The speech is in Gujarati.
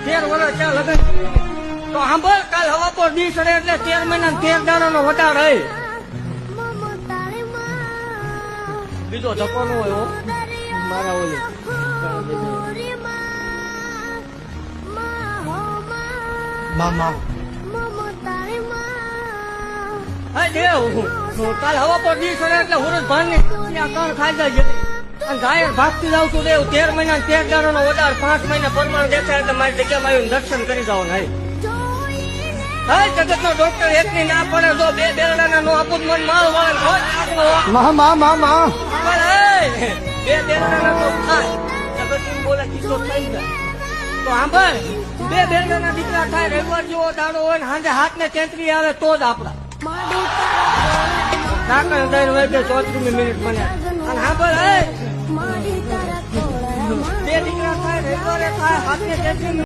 13 વર્ષ ત્યાં લગન તો સાંભળ કાલ હવા પર દી સડે એટલે 13 મહિના 13 દાડાનો વટાર રહે બીજો ધક્કો ન હોય મારા ઓલી મામા હા દેવ કાલ હવા પર દી સડે એટલે હુરજ ભાન ની ત્યાં કણ ખાઈ જાય અને ગાયર ભાગતી જાવ છું દેવ 13 મહિના 13 દાડાનો વધાર 5 મહિના પરમાણ દેખાય એટલે મારી જગ્યામાં આવીને દર્શન કરી જાવ ને હા જગત નો ડોક્ટર એક ની ના પડે જો બે બેરડાના નો આપું મન માલ વાળે મા બે બેરડાના તો થાય જગત બોલે કિસ્સો થઈ જાય તો સાંભળ બે બેરડાના દીકરા થાય રવિવાર જેવો દાડો હોય ને સાંજે હાથ ને તેંતરી આવે તો જ આપડા ઢાંકણ દઈને વાગે 34 મિનિટ બને અને સાંભળ બે દીકરા થાય રવિવારે થાય હાથ ને તેંતરી